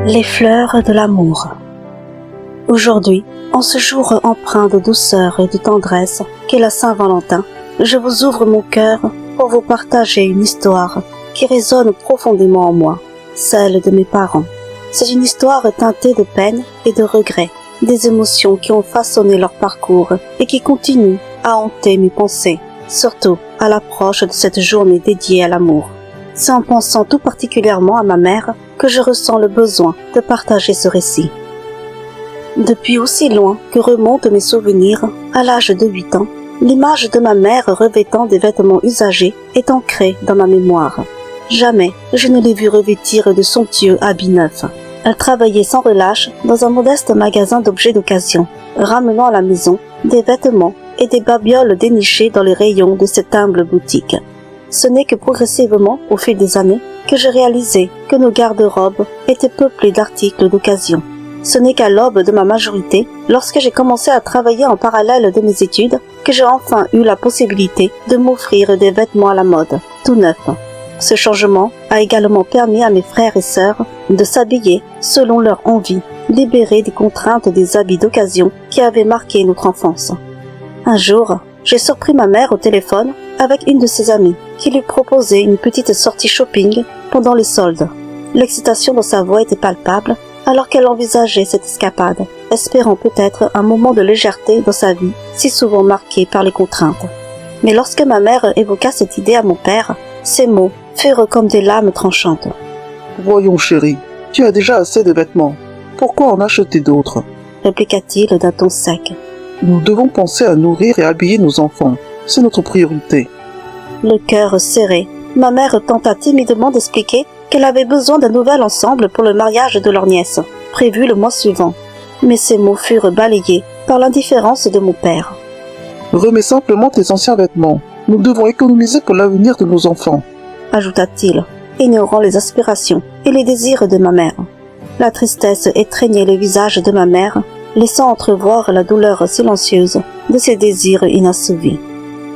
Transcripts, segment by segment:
Les fleurs de l'amour. Aujourd'hui, en ce jour empreint de douceur et de tendresse qu'est la Saint-Valentin, je vous ouvre mon cœur pour vous partager une histoire qui résonne profondément en moi, celle de mes parents. C'est une histoire teintée de peine et de regrets, des émotions qui ont façonné leur parcours et qui continuent à hanter mes pensées, surtout à l'approche de cette journée dédiée à l'amour. C'est en pensant tout particulièrement à ma mère que je ressens le besoin de partager ce récit. Depuis aussi loin que remontent mes souvenirs, à l'âge de 8 ans, l'image de ma mère revêtant des vêtements usagés est ancrée dans ma mémoire. Jamais je ne l'ai vue revêtir de somptueux habits neufs. Elle travaillait sans relâche dans un modeste magasin d'objets d'occasion, ramenant à la maison des vêtements et des babioles dénichées dans les rayons de cette humble boutique. Ce n'est que progressivement, au fil des années, que je réalisais que nos garde-robes étaient peuplées d'articles d'occasion. Ce n'est qu'à l'aube de ma majorité, lorsque j'ai commencé à travailler en parallèle de mes études, que j'ai enfin eu la possibilité de m'offrir des vêtements à la mode, tout neufs. Ce changement a également permis à mes frères et sœurs de s'habiller selon leur envie, libérés des contraintes des habits d'occasion qui avaient marqué notre enfance. Un jour, j'ai surpris ma mère au téléphone avec une de ses amies qui lui proposait une petite sortie shopping pendant les soldes. L'excitation dans sa voix était palpable alors qu'elle envisageait cette escapade, espérant peut-être un moment de légèreté dans sa vie si souvent marquée par les contraintes. Mais lorsque ma mère évoqua cette idée à mon père, ses mots furent comme des lames tranchantes. « Voyons chérie, tu as déjà assez de vêtements. Pourquoi en acheter d'autres ?» répliqua-t-il d'un ton sec. « Nous devons penser à nourrir et habiller nos enfants. C'est notre priorité. » Le cœur serré, ma mère tenta timidement d'expliquer qu'elle avait besoin d'un nouvel ensemble pour le mariage de leur nièce, prévu le mois suivant. Mais ces mots furent balayés par l'indifférence de mon père. « Remets simplement tes anciens vêtements. Nous devons économiser pour l'avenir de nos enfants. » ajouta-t-il, ignorant les aspirations et les désirs de ma mère. La tristesse étreignait le visage de ma mère, laissant entrevoir la douleur silencieuse de ses désirs inassouvis.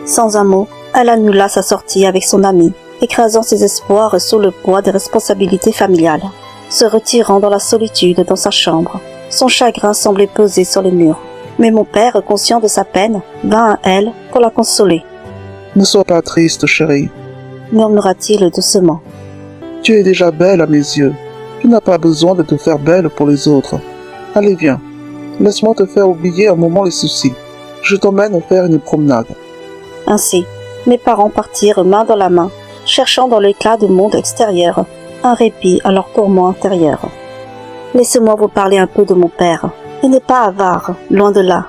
Sans un mot, elle annula sa sortie avec son amie, écrasant ses espoirs sous le poids des responsabilités familiales. Se retirant dans la solitude dans sa chambre, son chagrin semblait peser sur les murs. Mais mon père, conscient de sa peine, vint à elle pour la consoler. « Ne sois pas triste, chérie, » murmura-t-il doucement. « Tu es déjà belle à mes yeux. Tu n'as pas besoin de te faire belle pour les autres. Allez, viens. Laisse-moi te faire oublier un moment les soucis. Je t'emmène faire une promenade. » Ainsi, mes parents partirent main dans la main, cherchant dans l'éclat du monde extérieur un répit à leur tourment intérieur. Laissez-moi vous parler un peu de mon père. Il n'est pas avare, loin de là.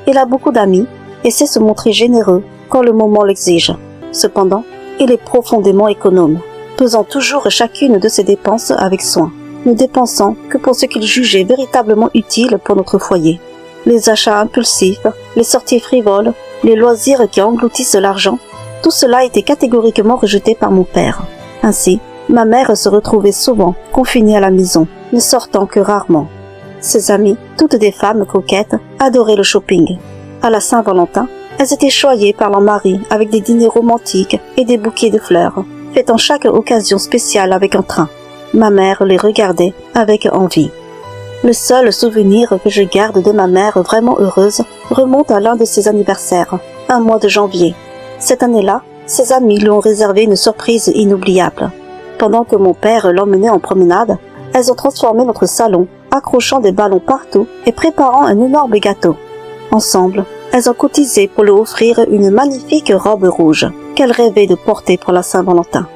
Il a beaucoup d'amis et sait se montrer généreux quand le moment l'exige. Cependant, il est profondément économe, pesant toujours chacune de ses dépenses avec soin, ne dépensant que pour ce qu'il jugeait véritablement utile pour notre foyer. Les achats impulsifs, les sorties frivoles, les loisirs qui engloutissent l'argent, tout cela était catégoriquement rejeté par mon père. Ainsi, ma mère se retrouvait souvent confinée à la maison, ne sortant que rarement. Ses amies, toutes des femmes coquettes, adoraient le shopping. À la Saint-Valentin, elles étaient choyées par leur mari avec des dîners romantiques et des bouquets de fleurs, fêtant chaque occasion spéciale avec entrain. Ma mère les regardait avec envie. Le seul souvenir que je garde de ma mère vraiment heureuse remonte à l'un de ses anniversaires, un mois de janvier. Cette année-là, ses amis lui ont réservé une surprise inoubliable. Pendant que mon père l'emmenait en promenade, elles ont transformé notre salon, accrochant des ballons partout et préparant un énorme gâteau. Ensemble, elles ont cotisé pour lui offrir une magnifique robe rouge qu'elle rêvait de porter pour la Saint-Valentin.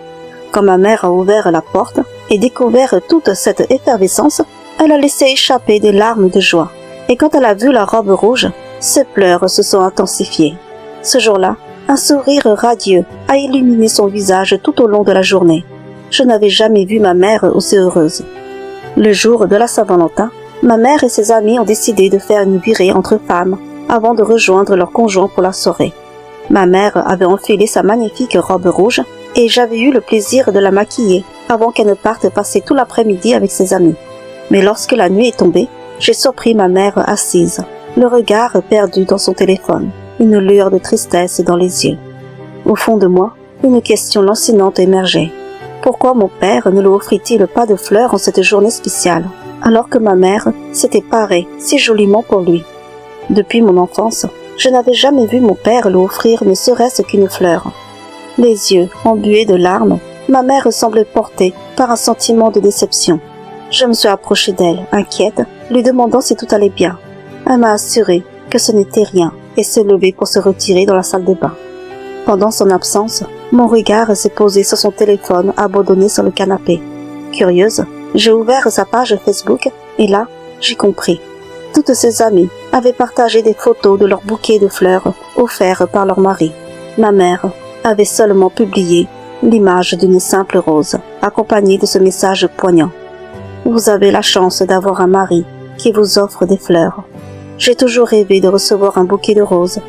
Quand ma mère a ouvert la porte et découvert toute cette effervescence, elle a laissé échapper des larmes de joie. Et quand elle a vu la robe rouge, ses pleurs se sont intensifiés. Ce jour-là, un sourire radieux a illuminé son visage tout au long de la journée. Je n'avais jamais vu ma mère aussi heureuse. Le jour de la Saint-Valentin, ma mère et ses amis ont décidé de faire une virée entre femmes avant de rejoindre leur conjoint pour la soirée. Ma mère avait enfilé sa magnifique robe rouge et j'avais eu le plaisir de la maquiller avant qu'elle ne parte passer tout l'après-midi avec ses amis. Mais lorsque la nuit est tombée, j'ai surpris ma mère assise, le regard perdu dans son téléphone, une lueur de tristesse dans les yeux. Au fond de moi, une question lancinante émergeait. Pourquoi mon père ne lui offrit-il pas de fleurs en cette journée spéciale? alors que ma mère s'était parée si joliment pour lui. Depuis mon enfance, je n'avais jamais vu mon père lui offrir ne serait-ce qu'une fleur. Les yeux embués de larmes, ma mère semblait portée par un sentiment de déception. Je me suis approchée d'elle, inquiète, lui demandant si tout allait bien. Elle m'a assuré que ce n'était rien et s'est levée pour se retirer dans la salle de bain. Pendant son absence, mon regard s'est posé sur son téléphone abandonné sur le canapé. Curieuse, j'ai ouvert sa page Facebook et là, j'ai compris. Toutes ses amies avaient partagé des photos de leurs bouquets de fleurs offerts par leur mari. Ma mère avait seulement publié l'image d'une simple rose, accompagnée de ce message poignant. Vous avez la chance d'avoir un mari qui vous offre des fleurs. J'ai toujours rêvé de recevoir un bouquet de roses,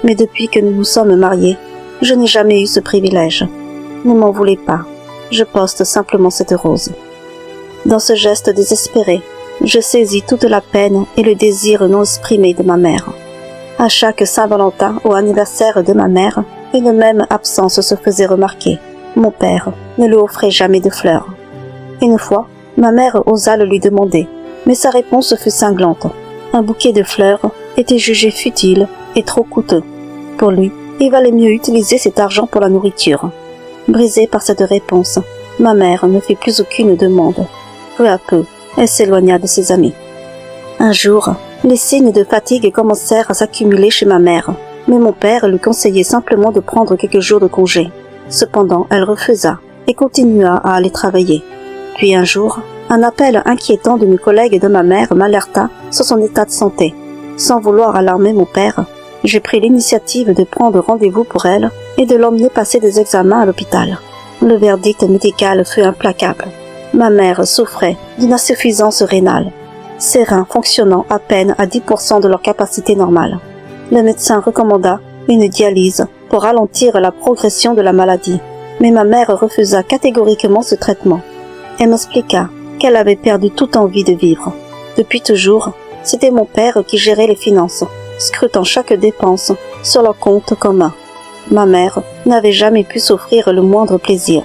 mais depuis que nous nous sommes mariés, je n'ai jamais eu ce privilège. Ne m'en voulez pas, je poste simplement cette rose. Dans ce geste désespéré, je saisis toute la peine et le désir non exprimé de ma mère. À chaque Saint-Valentin ou anniversaire de ma mère, une même absence se faisait remarquer. Mon père ne lui offrait jamais de fleurs. Une fois, ma mère osa le lui demander, mais sa réponse fut cinglante. Un bouquet de fleurs était jugé futile et trop coûteux. Pour lui, il valait mieux utiliser cet argent pour la nourriture. Brisée par cette réponse, ma mère ne fit plus aucune demande. Peu à peu, elle s'éloigna de ses amis. Un jour, les signes de fatigue commencèrent à s'accumuler chez ma mère, mais mon père lui conseillait simplement de prendre quelques jours de congé. Cependant, elle refusa et continua à aller travailler. Puis un jour, un appel inquiétant d'une collègue de ma mère m'alerta sur son état de santé. Sans vouloir alarmer mon père, j'ai pris l'initiative de prendre rendez-vous pour elle et de l'emmener passer des examens à l'hôpital. Le verdict médical fut implacable. Ma mère souffrait d'une insuffisance rénale, ses reins fonctionnant à peine à 10% de leur capacité normale. Le médecin recommanda une dialyse pour ralentir la progression de la maladie, mais ma mère refusa catégoriquement ce traitement. Elle m'expliqua qu'elle avait perdu toute envie de vivre. Depuis toujours, c'était mon père qui gérait les finances, scrutant chaque dépense sur leur compte commun. Ma mère n'avait jamais pu s'offrir le moindre plaisir.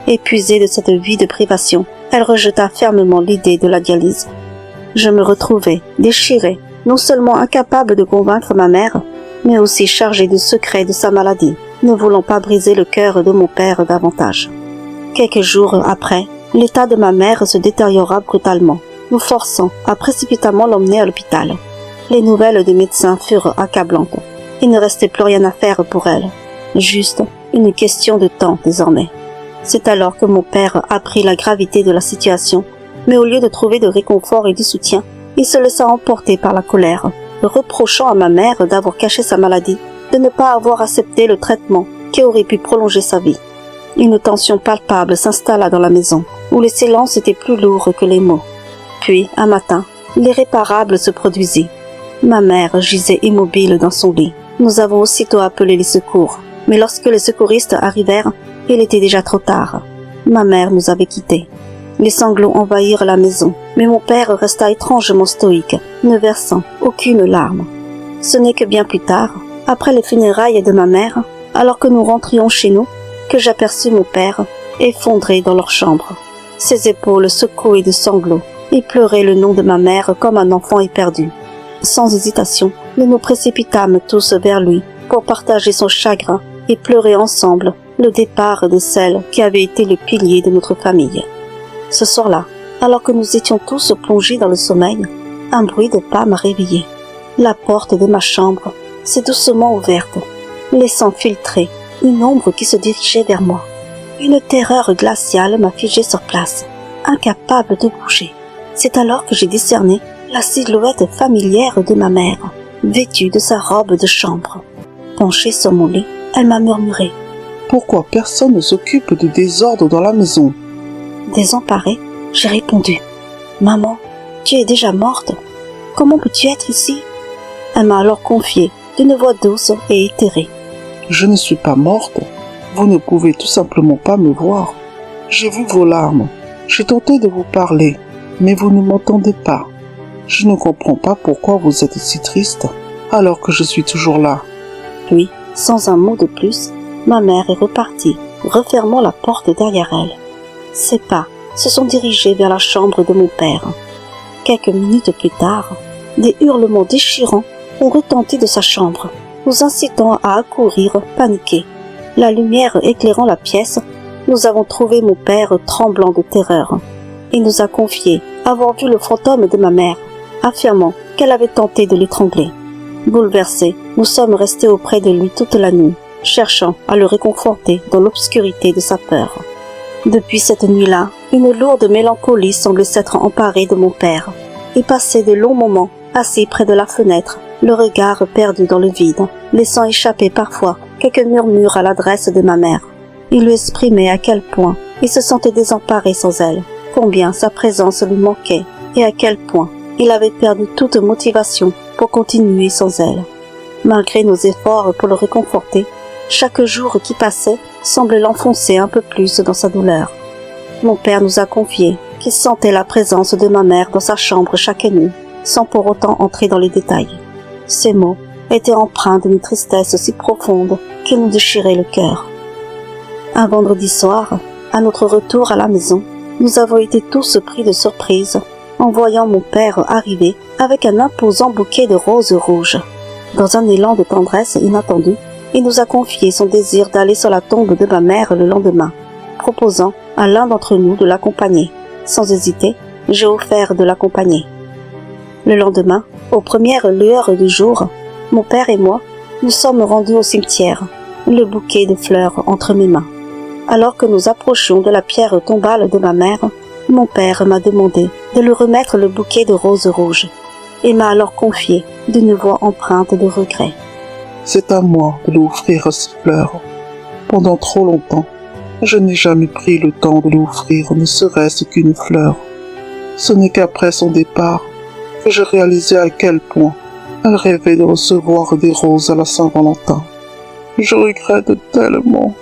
Épuisée de cette vie de privation, elle rejeta fermement l'idée de la dialyse. Je me retrouvais déchirée, non seulement incapable de convaincre ma mère, mais aussi chargée du secret de sa maladie, ne voulant pas briser le cœur de mon père davantage. Quelques jours après, l'état de ma mère se détériora brutalement, nous forçant à précipitamment l'emmener à l'hôpital. Les nouvelles des médecins furent accablantes. Il ne restait plus rien à faire pour elle, juste une question de temps désormais. C'est alors que mon père apprit la gravité de la situation, mais au lieu de trouver de réconfort et du soutien, il se laissa emporter par la colère, reprochant à ma mère d'avoir caché sa maladie, de ne pas avoir accepté le traitement qui aurait pu prolonger sa vie. Une tension palpable s'installa dans la maison, où le silence était plus lourd que les mots. Puis, un matin, l'irréparable se produisit. Ma mère gisait immobile dans son lit. Nous avons aussitôt appelé les secours, mais lorsque les secouristes arrivèrent, il était déjà trop tard. Ma mère nous avait quittés. Les sanglots envahirent la maison, mais mon père resta étrangement stoïque, ne versant aucune larme. Ce n'est que bien plus tard, après les funérailles de ma mère, alors que nous rentrions chez nous, que j'aperçus mon père effondré dans leur chambre. Ses épaules secouées de sanglots, il pleurait le nom de ma mère comme un enfant éperdu. Sans hésitation, nous nous précipitâmes tous vers lui pour partager son chagrin et pleurer ensemble le départ de celle qui avait été le pilier de notre famille. Ce soir-là, alors que nous étions tous plongés dans le sommeil, un bruit de pas m'a réveillé. La porte de ma chambre s'est doucement ouverte, laissant filtrer une ombre qui se dirigeait vers moi. Une terreur glaciale m'a figé sur place, incapable de bouger. C'est alors que j'ai discerné la silhouette familière de ma mère, vêtue de sa robe de chambre. Penchée sur mon lit, elle m'a murmuré. « Pourquoi personne ne s'occupe du désordre dans la maison ?» Désemparée, j'ai répondu. « Maman, tu es déjà morte. Comment peux-tu être ici ?» Elle m'a alors confié d'une voix douce et éthérée. « Je ne suis pas morte. Vous ne pouvez tout simplement pas me voir. J'ai vu vos larmes. J'ai tenté de vous parler, mais vous ne m'entendez pas. Je ne comprends pas pourquoi vous êtes si triste, alors que je suis toujours là. » Puis, sans un mot de plus, ma mère est repartie, refermant la porte derrière elle. Ses pas se sont dirigés vers la chambre de mon père. Quelques minutes plus tard, des hurlements déchirants ont retenti de sa chambre, nous incitant à accourir paniqués. La lumière éclairant la pièce, nous avons trouvé mon père tremblant de terreur. Il nous a confié avoir vu le fantôme de ma mère, affirmant qu'elle avait tenté de l'étrangler. Bouleversés, nous sommes restés auprès de lui toute la nuit, cherchant à le réconforter dans l'obscurité de sa peur. Depuis cette nuit-là, une lourde mélancolie semble s'être emparée de mon père, et passé de longs moments assis près de la fenêtre, le regard perdu dans le vide, laissant échapper parfois quelques murmures à l'adresse de ma mère. Il lui exprimait à quel point il se sentait désemparé sans elle, combien sa présence lui manquait, et à quel point il avait perdu toute motivation pour continuer sans elle. Malgré nos efforts pour le réconforter, chaque jour qui passait semblait l'enfoncer un peu plus dans sa douleur. Mon père nous a confié qu'il sentait la présence de ma mère dans sa chambre chaque nuit, sans pour autant entrer dans les détails. Ces mots étaient empreints d'une tristesse si profonde qu'ils nous déchiraient le cœur. Un vendredi soir, à notre retour à la maison, nous avons été tous pris de surprise en voyant mon père arriver avec un imposant bouquet de roses rouges. Dans un élan de tendresse inattendu, il nous a confié son désir d'aller sur la tombe de ma mère le lendemain, proposant à l'un d'entre nous de l'accompagner. Sans hésiter, j'ai offert de l'accompagner. Le lendemain, aux premières lueurs du jour, mon père et moi, nous sommes rendus au cimetière, le bouquet de fleurs entre mes mains. Alors que nous approchions de la pierre tombale de ma mère, mon père m'a demandé de lui remettre le bouquet de roses rouges et m'a alors confié d'une voix empreinte de regret. C'est à moi de lui offrir ces fleurs. Pendant trop longtemps, je n'ai jamais pris le temps de lui offrir ne serait-ce qu'une fleur. Ce n'est qu'après son départ que j'ai réalisé à quel point elle rêvait de recevoir des roses à la Saint-Valentin. Je regrette tellement.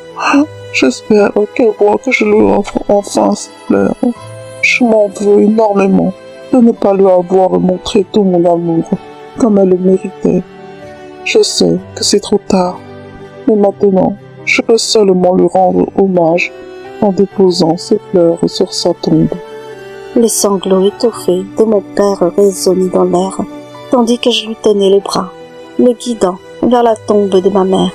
J'espère qu'elle voit que je lui offre enfin ces fleurs. Je m'en veux énormément de ne pas lui avoir montré tout mon amour comme elle le méritait. Je sais que c'est trop tard, mais maintenant, je peux seulement lui rendre hommage en déposant ces fleurs sur sa tombe. Les sanglots étouffés de mon père résonnaient dans l'air, tandis que je lui tenais le bras, le guidant vers la tombe de ma mère.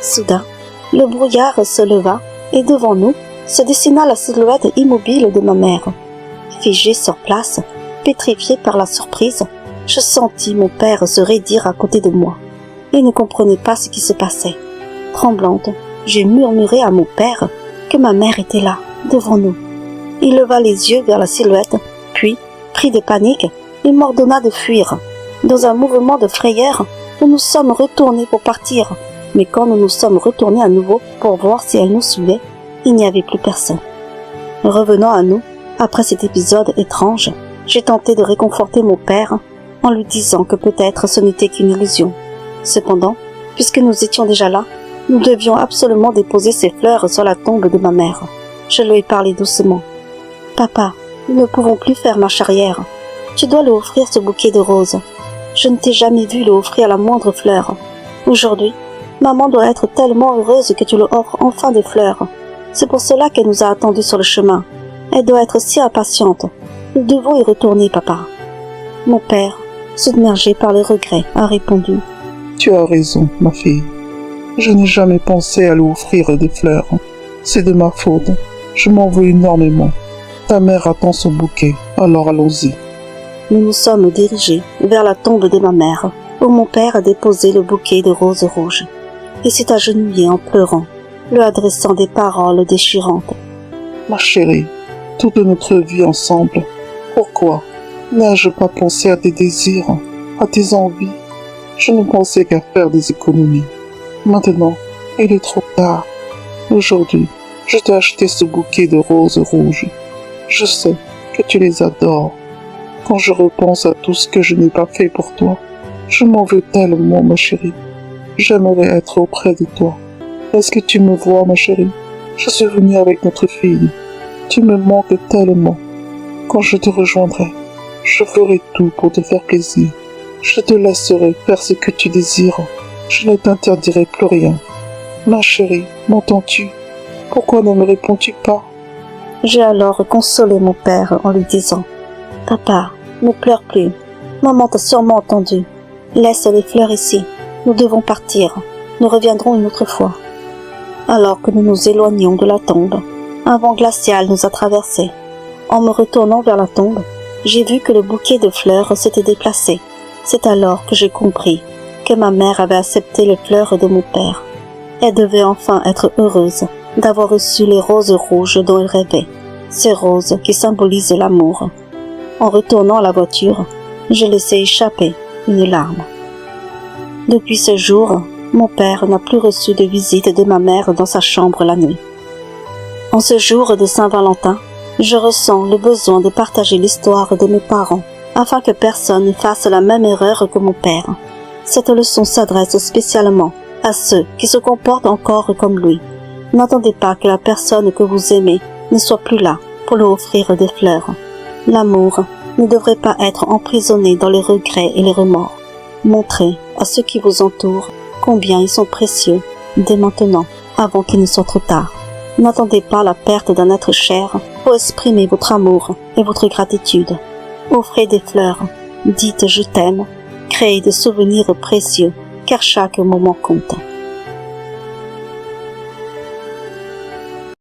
Soudain, le brouillard se leva et devant nous se dessina la silhouette immobile de ma mère. Figée sur place, pétrifiée par la surprise, je sentis mon père se raidir à côté de moi. Il ne comprenait pas ce qui se passait. Tremblante, j'ai murmuré à mon père que ma mère était là, devant nous. Il leva les yeux vers la silhouette, puis, pris de panique, il m'ordonna de fuir. Dans un mouvement de frayeur, nous nous sommes retournés pour partir, mais quand nous nous sommes retournés à nouveau pour voir si elle nous suivait, il n'y avait plus personne. Revenant à nous, après cet épisode étrange, j'ai tenté de réconforter mon père en lui disant que peut-être ce n'était qu'une illusion. Cependant, puisque nous étions déjà là, nous devions absolument déposer ces fleurs sur la tombe de ma mère. Je lui ai parlé doucement. « Papa, nous ne pouvons plus faire marche arrière. Tu dois lui offrir ce bouquet de roses. Je ne t'ai jamais vu lui offrir la moindre fleur. Aujourd'hui, maman doit être tellement heureuse que tu lui offres enfin des fleurs. C'est pour cela qu'elle nous a attendus sur le chemin. Elle doit être si impatiente. Nous devons y retourner, papa. » Mon père, submergé par les regrets, a répondu. « Tu as raison, ma fille. Je n'ai jamais pensé à lui offrir des fleurs. C'est de ma faute. Je m'en veux énormément. Ta mère attend son bouquet, alors allons-y. » Nous nous sommes dirigés vers la tombe de ma mère, où mon père a déposé le bouquet de roses rouges, et s'est agenouillé en pleurant, lui adressant des paroles déchirantes. « Ma chérie, toute notre vie ensemble, pourquoi n'ai-je pas pensé à tes désirs, à tes envies? Je ne pensais qu'à faire des économies. Maintenant, il est trop tard. Aujourd'hui, je t'ai acheté ce bouquet de roses rouges. Je sais que tu les adores. Quand je repense à tout ce que je n'ai pas fait pour toi, je m'en veux tellement, ma chérie. J'aimerais être auprès de toi. Est-ce que tu me vois, ma chérie? Je suis venue avec notre fille. Tu me manques tellement. Quand je te rejoindrai, je ferai tout pour te faire plaisir. Je te laisserai faire ce que tu désires. Je ne t'interdirai plus rien. Ma chérie, m'entends-tu? Pourquoi ne me réponds-tu pas? J'ai alors consolé mon père en lui disant « Papa, Ne pleure plus. Maman t'a sûrement entendu. Laisse les fleurs ici. Nous devons partir. Nous reviendrons une autre fois. » Alors que nous nous éloignions de la tombe, un vent glacial nous a traversés. En me retournant vers la tombe, j'ai vu que le bouquet de fleurs s'était déplacé. C'est alors que j'ai compris que ma mère avait accepté les fleurs de mon père. Elle devait enfin être heureuse d'avoir reçu les roses rouges dont elle rêvait, ces roses qui symbolisent l'amour. En retournant à la voiture, j'ai laissé échapper une larme. Depuis ce jour, mon père n'a plus reçu de visite de ma mère dans sa chambre la nuit. En ce jour de Saint-Valentin, je ressens le besoin de partager l'histoire de mes parents, afin que personne ne fasse la même erreur que mon père. Cette leçon s'adresse spécialement à ceux qui se comportent encore comme lui. N'attendez pas que la personne que vous aimez ne soit plus là pour lui offrir des fleurs. L'amour ne devrait pas être emprisonné dans les regrets et les remords. Montrez à ceux qui vous entourent combien ils sont précieux dès maintenant, avant qu'il ne soit trop tard. N'attendez pas la perte d'un être cher pour exprimer votre amour et votre gratitude. Offrez des fleurs, dites « je t'aime », créez des souvenirs précieux, car chaque moment compte.